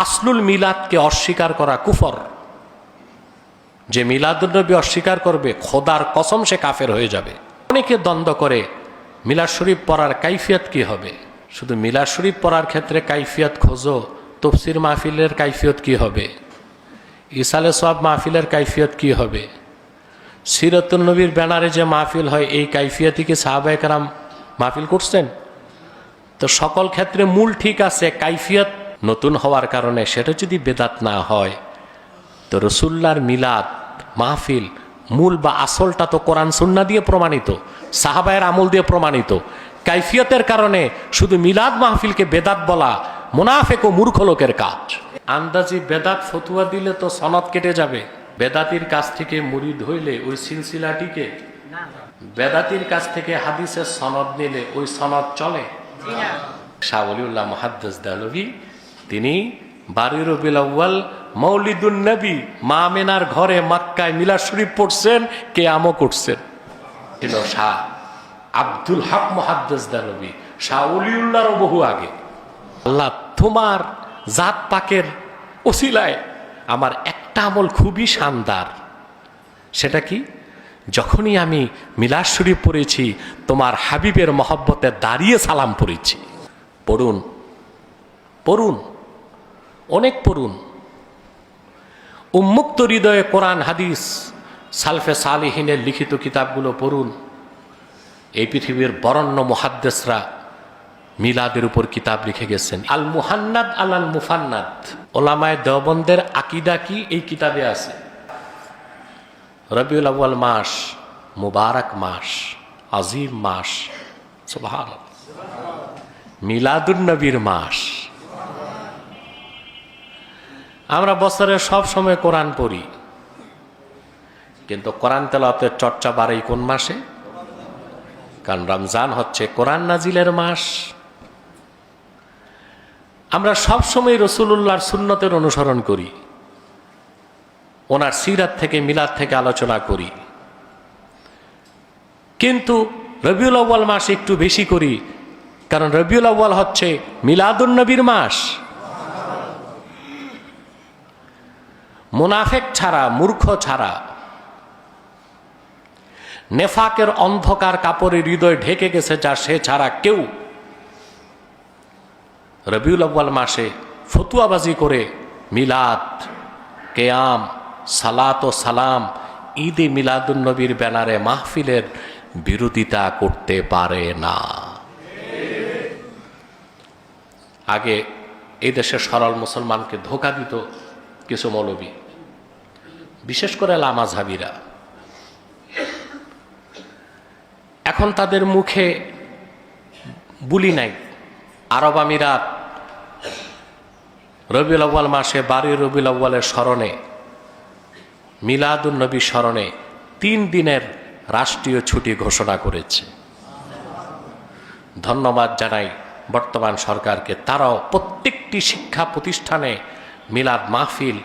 আসলুল মিলাদকে অস্বীকার করা কুফর। যে মিলাদুন্নবী অস্বীকার করবে খোদার কসম সে কাফের হয়ে যাবে। অনেকে দ্বন্দ্ব করে মিলাদ শরীফ পড়ার কাইফিয়ত কি হবে। শুধু মিলাদ শরীফ পড়ার ক্ষেত্রে কাইফিয়ত খোঁজো, তফসির মাহফিলের কাইফিয়ত কি হবে, ইসালে সওয়াব মাহফিলের কাইফিয়ত কি হবে, সিরাতুন নবীর ব্যানারে যে মাহফিল হয় এই কাইফিয়তই কি সাহাবায়ে কেরাম মাহফিল করছেন? তো সকল ক্ষেত্রে মূল ঠিক আছে, কাইফিয়ত নতুন হওয়ার কারণে সেটা যদি বেদাত না হয়, তো রসুল্লাহর মিলাদ মাহফিল মূল বা আসলটা তো কোরআন সুন্নাহ দিয়ে প্রমাণিত, সাহাবায়ের আমল দিয়ে প্রমাণিত। কাইফিয়তের কারণে শুধু মিলাদ মাহফিলকে বেদাত বলা মুনাফিক ও মূর্খ লোকের কাজ। আন্দাজি বেদাত ফতুয়া দিলে তো সনদ কেটে যাবে। বেদাতির কাছ থেকে মুরিদ হইলে ওই সিলসিলাটিকে, বেদাতির কাছ থেকে হাদিসের সনদ নিলে ওই সনদ চলে। শাহ ওলিউল্লাহ মুহাদ্দিস দেহলভী তিনি 12 রবিউল আউয়াল মৌলিদুন নবী মা আমেনার ঘরে মক্কায় মিলাদ শরীফ পড়ছেন, কিয়ামও করছেন। ছিল শাহ আব্দুল হক মুহাদ্দিস দেহলভী, শাহ ওলিউল্লাহরও বহু আগে। আল্লাহ তোমার জাত পাকের ওসিলায় আমার একটা আমল খুবই শানদার। সেটা কি? যখনই আমি মিলাদ শরীফ পড়েছি তোমার হাবিবের মহব্বতে দাঁড়িয়ে সালাম পড়েছি। পড়ুন পড়ুন, অনেক পড়ুন। উন্মুক্ত হৃদয়ে কোরআন হাদিস সালফে সালিহিনের লিখিত কিতাবগুলো পড়ুন। এই পৃথিবীর বরেণ্য মুহাদ্দিসরা মিলাদের উপর কিতাব লিখে গেছেন। আল মুহান্নাদ আল মুফান্নাদ, ওলামায়ে দেওবন্দের আকীদা কি এই কিতাবে আছে। রবিউল আউয়াল মাস মুবারক মাস, আজিম মাস, সুবহানাল্লাহ, মিলাদুন নবীর মাস। আমরা বছরে সব সময় কোরআন পড়ি, কিন্তু কোরআন তেলাওয়াতের চর্চা বাড়ে কোন মাসে? কারণ রমজান হচ্ছে কোরআন নাজিলের মাস। আমরা সব সময় রাসূলুল্লাহর সুন্নতের অনুসরণ করি, ওনার সিরাত থেকে মিলাদ থেকে আলোচনা করি, কিন্তু রবিউল আউয়াল মাস একটু বেশি করি, কারণ রবিউল আউয়াল হচ্ছে মিলাদুন নবীর মাস। মুনাফিক ছাড়া, মূর্খ ছাড়া, নেফাকের অন্ধকার কাপড়ে হৃদয় ঢেকে গেছে যা, সে ছাড়া কেউ রবিউল আউয়াল মাসে ফতুয়াবাজি করে মিলাদ, কেয়াম, সালাত ও সালাম, ঈদে মিলাদুন নবীর ব্যানারে মাহফিলের বিরোধিতা করতে পারে না। আগে এই দেশের সরল মুসলমানকে ধোঁকা দিত কিছু মৌলবী, বিশেষ করে লামাযহাবীরা। এখন তাদের মুখে বুলি নাই। আরব আমিরাত রবিউল আউয়াল মাসে 12 রবিউল আউয়ালের স্মরণে, মিলাদুন নবী স্মরণে 3 দিনের রাষ্ট্রীয় ছুটি ঘোষণা করেছে। ধন্যবাদ জানাই বর্তমান সরকারকে, তারাও প্রত্যেকটি শিক্ষা প্রতিষ্ঠানে মিলাদ মাহফিল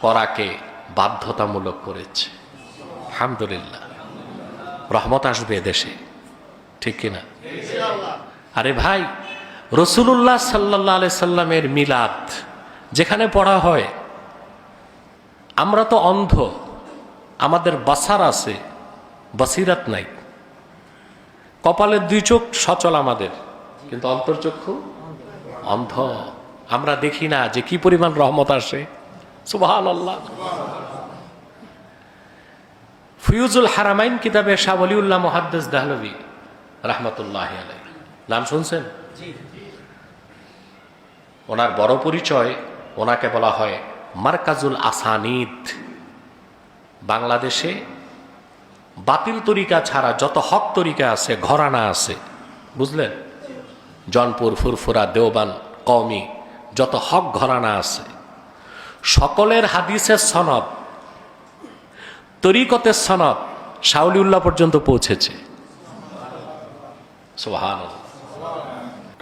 করাকে বাধ্যতামূলক করেছে। আলহামদুলিল্লাহ, রহমত আসবে দেশে, ঠিক কিনা? আরে ভাই, রাসূলুল্লাহ সাল্লাল্লাহু আলাইহি সাল্লামের মিলাদ যেখানে পড়া হয়, আমরা তো অন্ধ, আমাদের বাসার আছে, বসিরাত নাই। কপালের 2 চোখ সচল আমাদের, কিন্তু অন্তর্চক্ষু অন্ধ। আমরা দেখি না যে কি পরিমাণ রহমত আসে। সুবহানাল্লাহ। ফিউজুল হারামাইন কিতাবে শাহ ওলিউল্লাহ মুহাদ্দিস দেহলভী রাহমাতুল্লাহি আলাইহি, নাম শুনছেন? ওনার বড় পরিচয়, ওনাকে বলা হয় মারকাজুল আসানিদ। বাংলাদেশে বাতিল তরিকা ছাড়া যত হক তরিকা আছে, ঘরানা আছে, বুঝলেন? জনপুর, ফুরফুরা, দেওবান, কওমি, যত হক ঘরানা আছে, সকলের হাদিসের সনদ, তরিকতের সনদ শাহ ওলিউল্লাহ পর্যন্ত পৌঁছেছে। সুবহানাল্লাহ।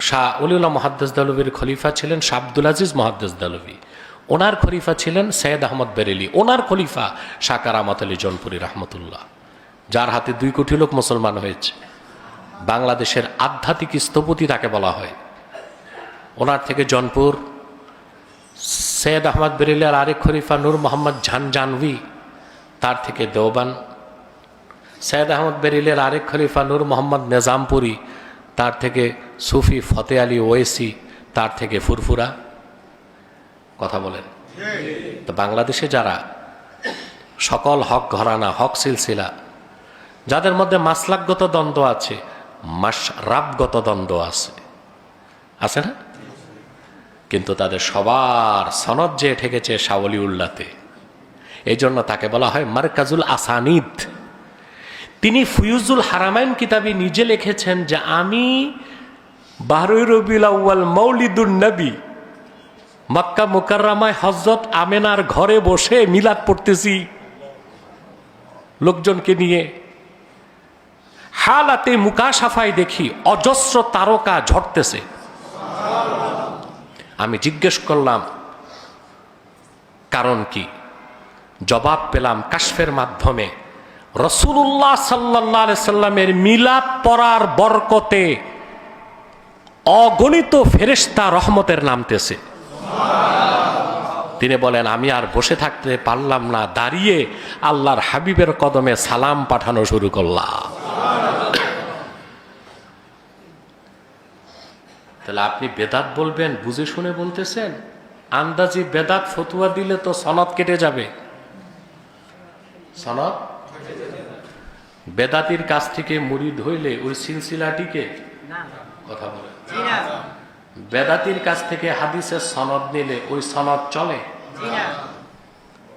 শাহ ওলিউল্লাহ মুহাদ্দিস দেহলভীর খলিফা ছিলেন শাহ আব্দুল আজিজ মুহাদ্দিস দেহলভী, ওনার খলিফা ছিলেন সৈয়দ আহমদ বেরেলি, ওনার খলিফা শাহ কারামত আলী জৌনপুরি রাহমাতুল্লাহ, যার হাতে 2 কোটি লোক মুসলমান হয়েছে। বাংলাদেশের আধ্যাত্মিক স্থপতি তাকে বলা হয়। ওনার থেকে জৌনপুর সৈয়দ আহমদ বেরেলিয়ার আরেক খলিফা নূর মোহাম্মদ ঝানজানভি, তার থেকে দেওবান। সৈয়দ আহমদ বেরেলিয়ার আরেক খলিফা নূর মোহাম্মদ নিজামপুরি, তার থেকে সুফি ফতে আলী ওয়েসি, তার থেকে ফুরফুরা। কথা বলেন তো বাংলাদেশে যারা সকল হক ঘরানা, হক সিলসিলা, যাদের মধ্যে মাসলাকগত দ্বন্দ্ব আছে, মাশরাবগত দ্বন্দ্ব আছে না? কিন্তু তাদের সবার সনদ যে ঠেকেছে শাহ ওলিউল্লাহতে। এই জন্য তাকে বলা হয় মারকাজুল আসানিদ। তিনি ফুয়ুজুল হারামাইন কিতাবে নিজে লিখেছেন যে আমি 12 রবিউল আউয়াল মৌলিদুন নবী মক্কা মুকাররমায় হযরত আমেনার ঘরে বসে মিলাদ পড়তেছি লোকজনকে নিয়ে। হালাতে মুকাশাফায় দেখি অজস্র তারকা ঝরতেছে। আমি জিজ্ঞেস করলাম কারণ কি? জবাব পেলাম কাশফের মাধ্যমে, রাসূলুল্লাহ সাল্লাল্লাহু আলাইহি সাল্লামের মিলাদ পড়ার বরকতে অগণিত ফেরেশতা রহমতের নামতেছে। তিনি বলেন আমি আর বসে থাকতে পারলাম না, দাঁড়িয়ে আল্লাহর হাবিবের কদমে সালাম পাঠানো শুরু করলাম। তাহলে আপনি বেদাত বলবেন, বুঝে শুনে বলতেছেন? আন্দাজি বেদাত ফতুয়া দিলে তো সনদ কেটে যাবে। সনদ বেদাতির কাছ থেকে মুরিদ হইলে ওই সিলসিলাটিকে, কথা বলে, বেদাতির কাছ থেকে হাদিসের সনদ নিলে ওই সনদ চলে?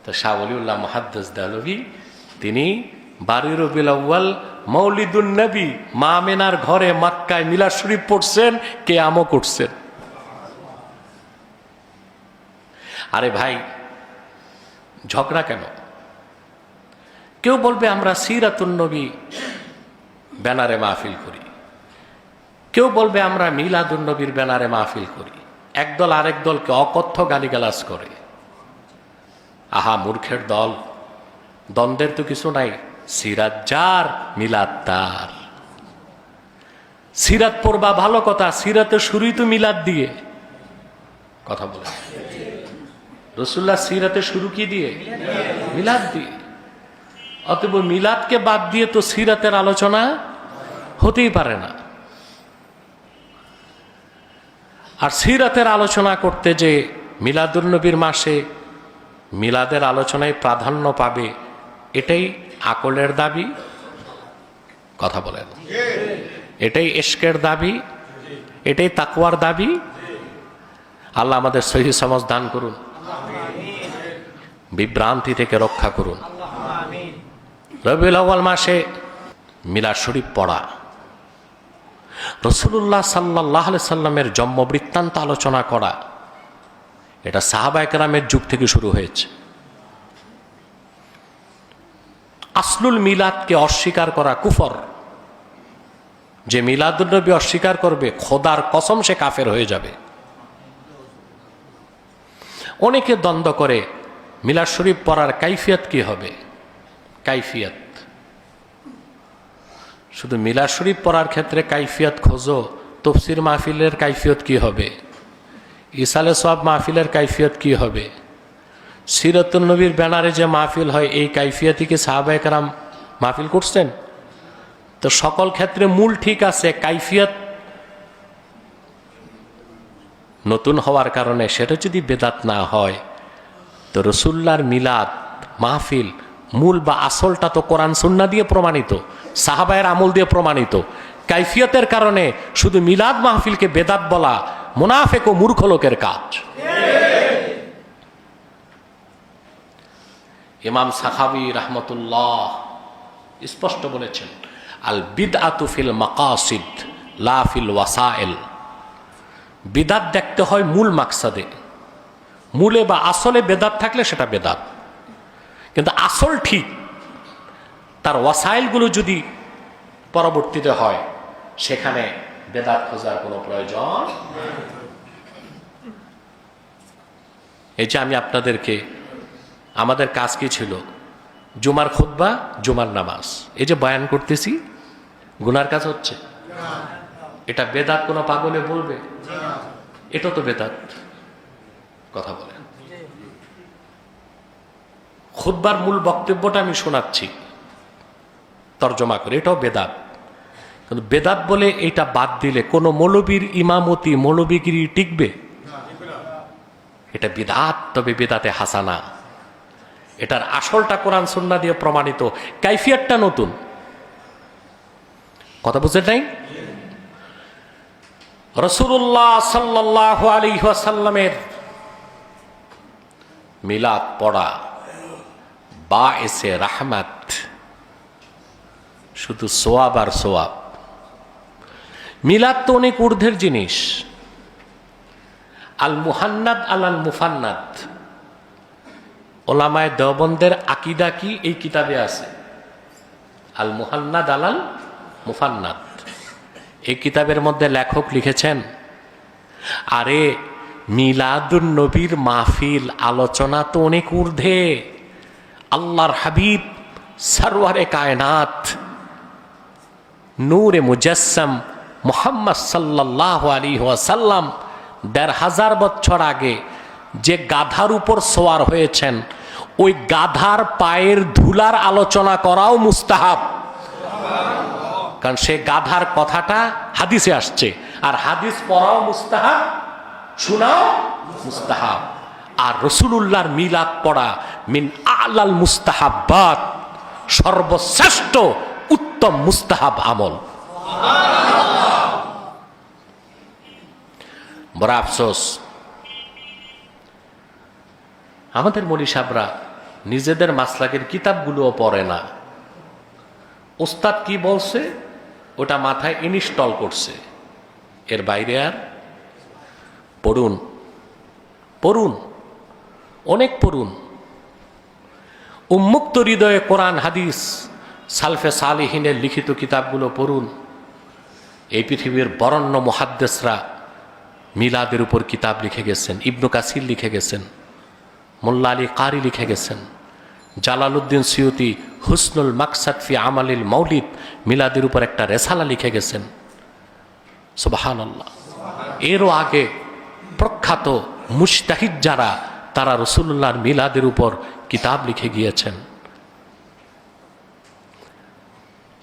তো শাহ ওলিউল্লাহ মুহাদ্দিস দেহলভী তিনি 12 রবিউল আউয়াল মৌলিদুন নবী মা আমেনার ঘরে মক্কায় মিলাদ শরীফ পড়ছেন, কিয়ামও করছেন। আরে ভাই ঝগড়া কেন? কেউ বলবে আমরা সিরাতুন নবী ব্যানারে মাহফিল করি, কেউ বলবে আমরা মিলাদুন নবীর ব্যানারে মাহফিল করি। একদল আরেক দলকে অকথ্য গালিগালাজ করে। আহা মূর্খের দল, দ্বন্দ্বের তো কিছু নাই। সিরাত যার, মিলাদ তার। সিরাত পড়বা ভালো কথা, সিরাতের শুরুই তো মিলাদ দিয়ে। কথা বলে রাসূলুল্লাহ সিরাতের শুরু কি দিয়ে? মিলাদ দিয়ে। অতএব মিলাদকে বাদ দিয়ে তো সিরাতের আলোচনা হতেই পারে না। আর সিরাতের আলোচনা করতে যে মিলাদুন নবীর মাসে মিলাদের আলোচনায় প্রাধান্য পাবে, এটাই আকলের দাবি। কথা বলেন, এটাই ইশকের দাবি, এটাই তাকওয়ার দাবি। আল্লাহ আমাদের সহিহ সমাজ দান করুন, বিভ্রান্তি থেকে রক্ষা করুন। রবিউল আউয়াল মাসে মিলাদ শরীফ পড়া, রাসূলুল্লাহ সাল্লাল্লাহু আলাইহি সাল্লামের জন্ম বৃত্তান্ত আলোচনা করা, এটা সাহাবায়ে কেরামের যুগ থেকে শুরু হয়েছে। আসলুল মিলাদকে অস্বীকার করা কুফর। যে মিলাদুন নবী অস্বীকার করবে, খোদার কসম সে কাফের হয়ে যাবে। অনেকে দ্বন্দ্ব করে মিলাদ শরীফ পড়ার কাইফিয়ত কি হবে। কাইফিয়ত শুধু মিলাদ শরীফ পড়ার ক্ষেত্রে কাইফিয়ত খোঁজো, তাফসীর মাহফিলের কাইফিয়ত কি হবে? ইসালে সওয়াব মাহফিলের কাইফিয়ত কি হবে? সিরাতুন নবীর ব্যানারে যে মাহফিল হয়, এই কাইফিয়তই কি সাহাবায়ে কেরাম মাহফিল করছেন? তো সকল ক্ষেত্রে মূল ঠিক আছে, কাইফিয়ত নতুন হওয়ার কারণে সেটা যদি বেদাত না হয়, তো রাসূলুল্লাহর মিলাদ মাহফিল মূল বা আসলটা তো কোরআন সুন্নাহ দিয়ে প্রমাণিত, সাহাবায়ের আমল দিয়ে প্রমাণিত। কাইফিয়তের কারণে শুধু মিলাদ মাহফিলকে বেদাত বলা মুনাফিক ও মূর্খ লোকের কাজ। ইমাম সাখাবী রাহমাতুল্লাহ স্পষ্ট বলেছেন, আল বিদআতু ফিল মাকাসিদ লা ফিল ওয়াসাইল। বিদাত দেখতে হয় মূল মাকসাদে, মূলে বা আসলে বেদাত থাকলে সেটা বেদাত। কিন্তু আসল ঠিক, তার ওয়াসাইলগুলো যদি পরবর্তীতে হয়, সেখানে বেদাত খোঁজার কোনো প্রয়োজন। এই যে আমি আপনাদেরকে, আমাদের কাজ কি ছিল? জুমার খুতবা, জুমার নামাজ, এই যে বয়ান করতেছি, গুনার কাজ হচ্ছে? এটা বেদাত কোনো পাগলে বলবে? এটা তো বেদাত। কথা বলেন। খুতবার মূল বক্তব্যটা আমি শোনাচ্ছি তর্জমা করে, এটাও বেদাত। কিন্তু বেদাত বলে এটা বাদ দিলে কোন মৌলবীর ইমামতি মৌলবীগিরি টিকবে? এটা বিদাত, তবে বিদাতে হাসানা। এটার আসলটা কোরআন সুন্নাহ দিয়ে প্রমাণিত, কাইফিয়াতটা নতুন। কথা বুঝতে নাই? রাসূলুল্লাহ সাল্লাল্লাহু আলাইহি ওয়াসাল্লামের মিলাদ পড়া বাএসে রাহমাত, শুধু সোয়াব আর সোয়াব। মিলাদ তো অনেক ঊর্ধ্বের জিনিস। আল মুহান্নাদ আল মুফান্নাদ, ওলামায়ে দেওবন্দের আকীদা কি এই কিতাবে আছে। আল মুহান্নাদ আল মুফান্নাদ, এই কিতাবের মধ্যে লেখক লিখেছেন, আরে মিলাদুন নবীর মাহফিল আলোচনা তো অনেক ঊর্ধ্বে। আল্লাহর হাবিব সরওয়ারে কায়নাত নূরে মুজাসসাম মুহাম্মদ সাল্লাল্লাহু আলাইহি ওয়াসাল্লাম ১৫০০ বছর আগে যে গাধার উপর সওয়ার হয়েছেন, ওই গাধার পায়ের ধুলার আলোচনা করাও মুস্তাহাব। কারণ সে গাধার কথাটা হাদিসে আসছে, আর হাদিস পড়াও মুস্তাহাব, শোনাও মুস্তাহাব। আর রাসূলুল্লাহর মিলাদ পড়া মিন আলাল মুস্তাহাব্বাত, সর্বশ্রেষ্ঠ উত্তম মুস্তাহাব আমল। বড় আফসোস, আমাদের মৌলী সাহেবরা নিজেদের মাসলাকের কিতাবগুলোও পড়ে না। ওস্তাদ কি বলছে ওটা মাথায় ইনস্টল করছে, এর বাইরে আর পড়ুন পড়ুন, অনেক পড়ুন। উন্মুক্ত হৃদয়ে কোরআন হাদিস সালফে সালিহিনের লিখিত কিতাবগুলো পড়ুন। এই পৃথিবীর বরেণ্য মুহাদ্দিসরা মিলাদের উপর কিতাব লিখে গেছেন। ইবনু কাসির লিখে গেছেন, মোল্লা আলী কারি লিখে গেছেন, জালালউদ্দিন সিয়ুতি হুসনুল মাকসাদ ফি আমালিল মাউলিদ মিলাদের উপর একটা রেসালা লিখে গেছেন। সুবহানাল্লাহ। এরও আগে প্রখ্যাত মুজতাহিদ যারা, তারা রাসূলুল্লাহর মিলাদের উপর কিতাব লিখে গিয়েছেন।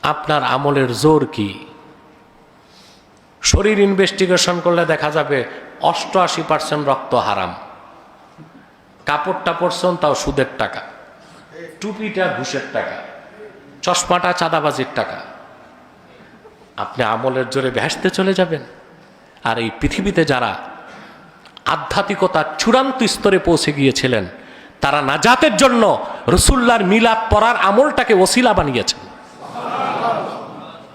আপনার আমলের জোর কি? শরীর ইনভেস্টিগেশন করলে দেখা যাবে 88% রক্ত হারাম, কাপড়টা পরছেন তাও সুদের টাকা, টুপিটা ঘুষের টাকা, চশমাটা চাঁদাবাজির টাকা। আপনি আমলের জোরে ভেস্তে চলে যাবেন। আর এই পৃথিবীতে যারা আধ্যাত্মিকতার চূড়ান্ত স্তরে পৌঁছে গিয়েছিলেন, তারা নাজাতের জন্য রাসূলুল্লাহর মিলাদ পড়ার আমলটাকে ওসিলা বানিয়েছেন।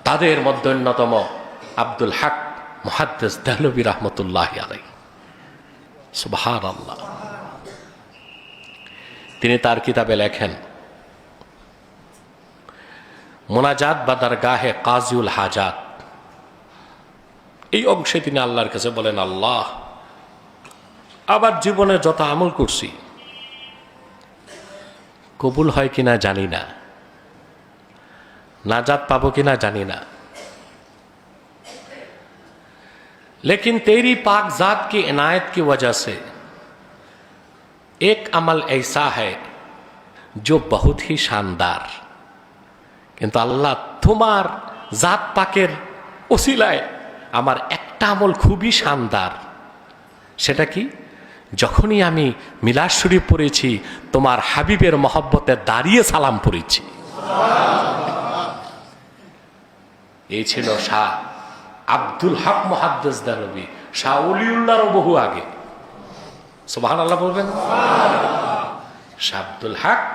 তাদের মধ্যে অন্যতম আব্দুল হক মুহাদ্দিস দেহলভী রাহমাতুল্লাহি আলাইহি। সুবহানাল্লাহ। তিনি তার কিতাবে লেখেন, মুনাজাত বা দরগাহে কাজিউল হাজাত, এই অংশে তিনি আল্লাহর কাছে বলেন, আল্লাহ, আবার জীবনে যত আমল করছি কবুল হয় কিনা জানি না, नाजात पाबो कि ना जानी ना, लेकिन तेरी पाक जात की इनायत की वजह से एक अमल ऐसा है जो बहुत ही शानदार, किंतु अल्लाह तुम्हार जात पाकेर उसिलाय आमार एकटा আমল খুবই শানদার। সেটা কি? যখনই আমি মিলাদ শরীফ পড়েছি তোমার হাবিবের মহব্বতে দাঁড়িয়ে সালাম পড়েছি। এই ছিল শাহ আব্দুল হক মুহাদ্দিস দেহলভী, শাহ ওলিউল্লাহর বহু আগে। সুবহানাল্লাহ বলবেন। শাহ আব্দুল হক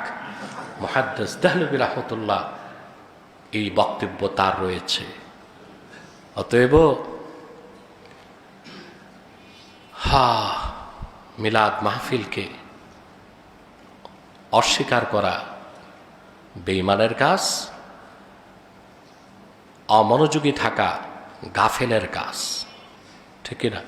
মুহাদ্দিস দেহলভী রাহমাতুল্লাহ, এই বক্তব্য তার রয়েছে। অতএব মিলাদ মাহফিলকে অস্বীকার করা বেঈমানের কাজ, অমনোযোগী থাকা গাফেলের কাজ, ঠিক না?